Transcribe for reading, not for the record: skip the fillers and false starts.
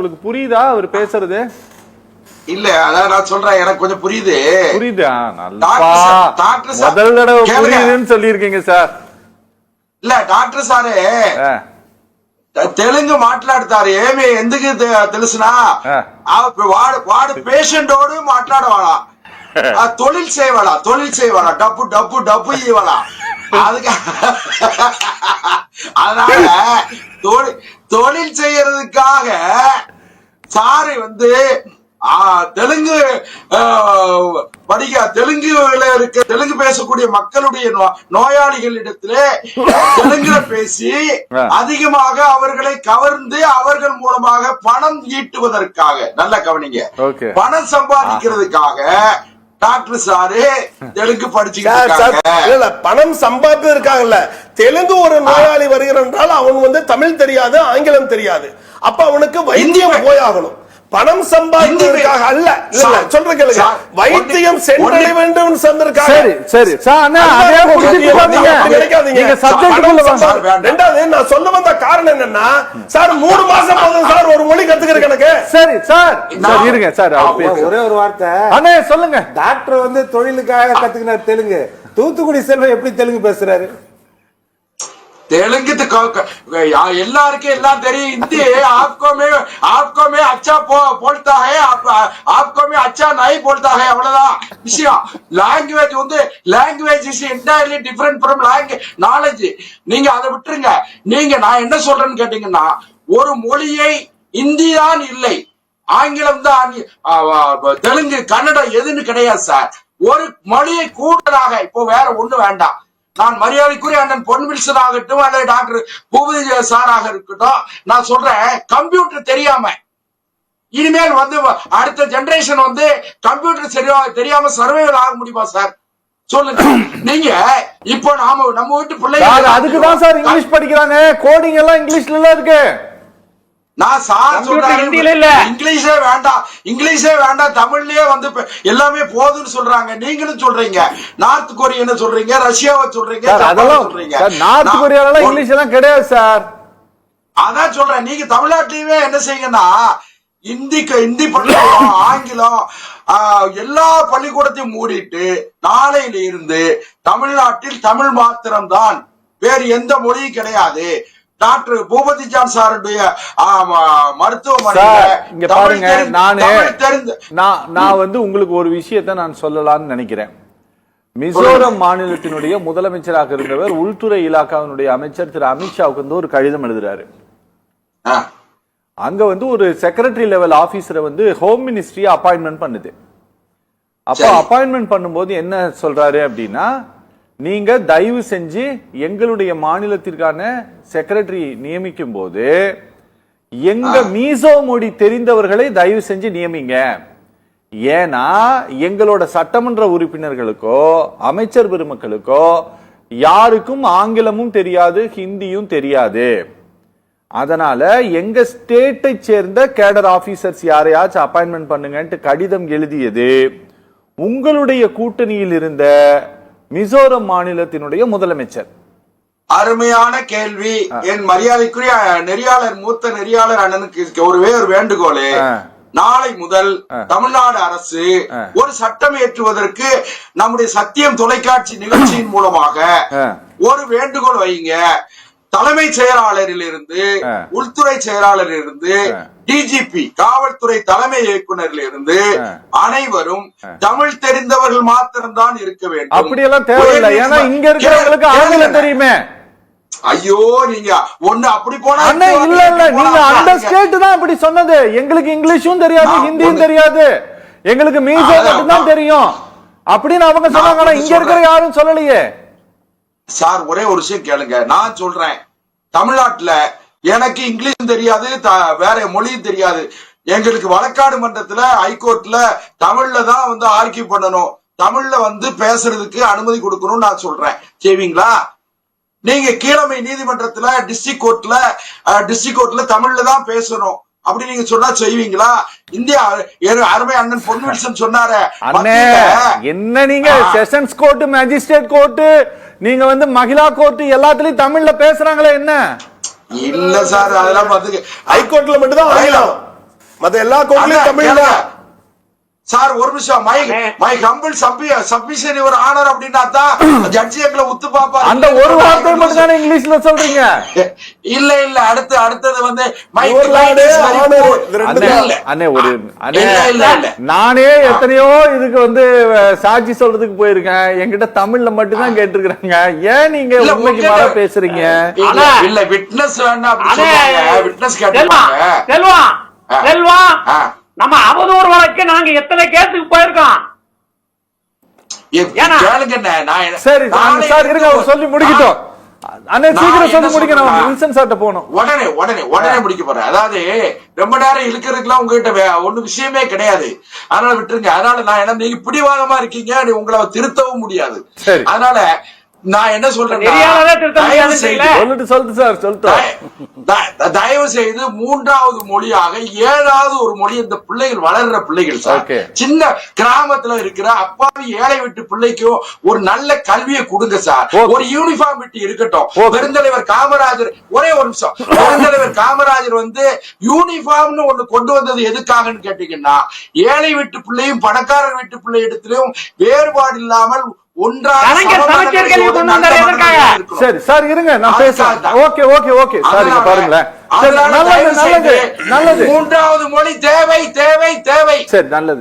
உங்களுக்கு புரியுதா அவர் பேசுறது? இல்ல அதான் நான் சொல்றேன், எனக்கு கொஞ்சம் புரியுது. புரியுதா? முதல் தடவை புரியுதுன்னு சொல்லியிருக்கீங்க சார். இல்ல డాక్టర్ సారే తెలుగు మాట్లాడతారు, ఏమి ఎందుకు తెలుసునా? వాడు పేషెంటోడు మాట్లాడవాడా, தொழில் செய்வாளா, டப்பு டப்பு டப்பு இவளா. அதுக்கு அதனால தொழில் செய்யறதுக்காக சாரி வந்து தெலுங்கு தெலுங்குல இருக்க தெலுங்கு பேசக்கூடிய மக்களுடைய நோயாளிகளிடத்திலே தெலுங்குல பேசி அதிகமாக அவர்களை கவர்ந்து அவர்கள் மூலமாக பணம் ஈட்டுவதற்காக, நல்ல கவனிங்க, பணம் சம்பாதிக்கிறதுக்காக டாக்டர் சாரு தெலுங்கு படிச்சுக்கிட்டு பணம் சம்பாதிப்பதற்காக. தெலுங்கு ஒரு நோயாளி வருகிறான் என்றால் அவன் வந்து தமிழ் தெரியாது, ஆங்கிலம் தெரியாது, அப்ப அவனுக்கு வைத்தியம் போயாகணும். பணம் சம்பாதிப்பதற்காக அல்ல. சொல்ற கேளுங்க, வைத்தியம் சென்றடைய வேண்டும். ரெண்டாவது நான் சொல்ல வந்த காரணம் என்னன்னா சார், 3 மாசம் போதும் சார் ஒரு மொழி கத்துக்கிறதுக்கு எனக்கு. சரி சார், இருங்க சார், ஒரே ஒரு வார்த்தை அண்ணே சொல்லுங்க. டாக்டர் வந்து தொழிலுக்காக கத்துக்கினார் தெலுங்கு. தூத்துக்குடி செல்வம் எப்படி தெலுங்கு பேசுறாரு? தெலுங்கு எல்லாருக்கும் எல்லாம் தெரியும். हिंदी आपको में अच्छा बोलता है, आपको में अच्छा नहीं बोलता है, அவ்வளவுதான் விஷயம். லாங்குவேஜ் வந்து language is entirely different from knowledge. நீங்க அதை விட்டுருங்க. நான் என்ன சொல்றேன்னு கேட்டீங்கன்னா, ஒரு மொழியை இந்தி தான் இல்லை, ஆங்கிலம் தான், தெலுங்கு கன்னடம் எதுன்னு கிடையாது சார். ஒரு மொழியை கூடுதலாக, இப்போ வேற ஒண்ணு வேண்டாம். நான் மரியாதைக்குரிய அண்ணன் பொன்வில்சன் ஆகட்டும் அல்லது டாக்டர் பூபதி சாராக இருக்கட்டும், நான் சொல்றேன், கம்ப்யூட்டர் தெரியாம இனிமேல் வந்து அடுத்த ஜெனரேஷன் வந்து கம்ப்யூட்டர் தெரியாம சர்வைவல் ஆக முடியுமா சார்? சொல்லுங்க நீங்க. இப்போ நம்ம வீட்டு பிள்ளைங்க அதுக்குதான் சார் இங்கிலீஷ் படிக்கிறாங்க, கோடிங் எல்லாம் இங்கிலீஷ்ல இருக்கு. நான் சார் சொல்றேன், இங்கிலீஷே வேண்டாம், தமிழ்லயே வந்து எல்லாமே போதுன்னு சொல்றாங்க. நீங்களும் சொல்றீங்க, நார்த் கொரியா சொல்றீங்க, ரஷ்யாவை சொல்றீங்க, சொல்றீங்க. நார்த் கொரியால இங்கிலீஷ் எல்லாம் கிடையாது சார். அதான் சொல்றேன், நீங்க தமிழ்நாட்டிலேயே என்ன செய்யுங்கன்னா, இந்தி பள்ளிக்கூடம், ஆங்கிலம் எல்லா பள்ளிக்கூடத்தையும் மூடிட்டு நாளையில இருந்து தமிழ்நாட்டில் தமிழ் மாத்திரம்தான், வேறு எந்த மொழியும் கிடையாது. டாக்டர் பூபதி ஜான் சாருடைய மருத்துவமனை பாருங்க. நான் வந்து உங்களுக்கு ஒரு விஷயத்தை நான் சொல்லலாம்னு நினைக்கிறேன். மிசோரம் மாநிலத்தினுடைய முதலமைச்சராக இருந்தவர் உள்துறை இலாக்காவினுடைய அமைச்சர் திரு அமித்ஷாவுக்கு வந்து ஒரு கடிதம் எழுதுறாரு. அங்க வந்து ஒரு செக்ரட்டரி லெவல் ஆபீசரை வந்து ஹோம் மினிஸ்ட்ரி அப்பாயின்மெண்ட் பண்ணுது. அப்போ அப்பாயின்மெண்ட் பண்ணும்போது என்ன சொல்றாரு அப்படின்னா, நீங்க தயவு செஞ்சு எங்களுடைய மாநிலத்திற்கான செக்ரட்டரி நியமிக்கும் போது எங்க மீசோ மொழி தெரிந்தவர்களை தயவு செஞ்சு நியமிங்க. ஏன்னா எங்களோட சட்டமன்ற உறுப்பினர்களுக்கோ அமைச்சர் பெருமக்களுக்கோ யாருக்கும் ஆங்கிலமும் தெரியாது, ஹிந்தியும் தெரியாது. அதனால எங்க ஸ்டேட்டை சேர்ந்த கேடர் ஆபீசர்ஸ் யாரையாச்சும் அப்பாயின்மெண்ட் பண்ணுங்கன்ட்டு கடிதம் எழுதியது உங்களுடைய கூட்டணியில் இருந்த மிசோரம் மாநிலத்தினுடைய முதலமைச்சர். அருமையான கேள்வி. என் மரியாதைக்குரிய நெறியாளர், மூத்த நெறியாளர் அண்ணனுக்கு ஒரு வேண்டுகோளே, நாளை முதல் தமிழ்நாடு அரசு ஒரு சட்டம் ஏற்றுவதற்கு நம்முடைய சத்தியம் தொலைக்காட்சி நிகழ்ச்சியின் மூலமாக ஒரு வேண்டுகோள் வைங்க. தலைமை செயலாளரில் இருந்து, உள்துறை செயலாளரில் இருந்து, டிஜிபி காவல்துறை தலைமை இயக்குநரில் இருந்து அனைவரும் தமிழ் தெரிந்தவர்கள் மாத்திரம்தான் இருக்க வேண்டும். அப்படியெல்லாம் தேவையில்லை, ஏன்னா இங்க இருக்கிறவங்களுக்கு ஆங்கிலம் தெரியுமே. ஐயோ, நீங்க ஒண்ணு அப்படி போனா இல்ல நீங்க அந்த ஸ்டேட் தான் அப்படி சொன்னது. எங்களுக்கு இங்கிலீஷும் தெரியாது, ஹிந்தியும் தெரியாது, எங்களுக்கு மீசோ மட்டும் தான் தெரியும் அப்படின்னு அவங்க சொன்னாங்க. இங்க இருக்கிற யாரும் சொல்லலையே சார். ஒரே ஒரு விஷயம் கேளுங்க, நான் சொல்றேன், தமிழ்நாட்டுல எனக்கு இங்கிலீஷும் தெரியாது, வேற மொழியும் தெரியாது. எங்களுக்கு வழக்காடு மன்றத்துல, ஹைகோர்ட்ல தமிழ்ல தான் வந்து ஆர்கியூ பண்ணணும், தமிழ்ல வந்து பேசுறதுக்கு அனுமதி கொடுக்கணும் நான் சொல்றேன். செய்வீங்களா? நீங்க கீழமை நீதிமன்றத்துல, டிஸ்ட்ரிக்ட் கோர்ட்ல தமிழ்ல தான் பேசணும் அப்படி நீங்க சொன்னா செய்வீங்களா? இந்தியா அருமை அண்ணன் பொன்வில்சன் சொன்னாரு, என்ன நீங்க செஷன்ஸ் கோர்ட், மேஜிஸ்ட்ரேட் கோர்ட், நீங்க வந்து மகிழா கோர்ட் எல்லாத்துலயும் தமிழ்ல பேசுறாங்களே என்ன? இல்ல சார், அதெல்லாம் பாத்துக்க, ஹைகோர்ட்ல மட்டும் தான் ஆங்கிலம், மத்த எல்லா கோர்ட்லயும் தமிழ் தான். சார் ஒரு நிமிஷம், my humble submission your honour அப்படின்னா தான் ஜட்ஜி எங்களை உத்து பாப்பாரு. அந்த ஒரு வார்த்தை மட்டும் தானே இங்கிலீஷ்ல சொல்றீங்க. இல்ல அடுத்தது வந்து மை நானே எத்தனையோ இதுக்கு வந்து சாட்சி சொல்றதுக்கு போயிருக்கேன். என்கிட்ட தமிழ்ல மட்டும் தான் கேட்டிருக்காங்க. ஏன் நீங்க உண்மைக்கு மாறா பேசுறீங்க? இல்ல விட்னஸ் வேண்டாம் அப்படி சொல்றாங்க. விட்னஸ் கேட்டாங்க. நம்ம அவதூறு வழக்கு நாங்க எத்தனை கேஸுக்கு போயிருக்கோம். சரி சார் இருங்க, அவர் சொல்லி முடிக்கட்டும். அண்ணே சீக்கிரம் சொல்லி முடிக்கணும். வில்சன் சார்ட்ட போகணும். உடனே முடிக்க போறேன். அதாவது ரொம்ப நேரம் இழுக்கிறதுக்குலாம் உங்ககிட்ட ஒண்ணு விஷயமே கிடையாது. அதனால விட்டுருங்க. அதனால நான் என்ன, நீங்க பிடிவாதமா இருக்கீங்க, உங்களை திருத்தவும் முடியாது. அதனால நான் என்ன சொல்றேன், தயவு செய்து மூன்றாவது மொழியாக ஏழாவது ஒரு மொழி இந்த பிள்ளைகள் வளர்ற பிள்ளைகள் சார், சின்ன கிராமத்துல இருக்கிற அப்பாவி ஏழை வீட்டு பிள்ளைக்கும் ஒரு நல்ல கல்வியை கொடுங்க சார். ஒரு யூனிஃபார்மிட்டி இருக்கட்டும். பெருந்தலைவர் காமராஜர், ஒரே ஒரு நிமிஷம், பெருந்தலைவர் காமராஜர் வந்து யூனிஃபார்ம்னு ஒண்ணு கொண்டு வந்தது எதுக்காகன்னு கேட்டீங்கன்னா, ஏழை வீட்டு பிள்ளையும் பணக்காரர் வீட்டு பிள்ளை இடத்திலும் வேறுபாடு இல்லாமல் சரி சார் இருங்க, நான் பேசுறேன். ஓகே ஓகே ஓகே சார், இங்க பாருங்களேன். நல்லது நல்லது. மூன்றாவது மொழி தேவை தேவை தேவை. சரி நல்லது.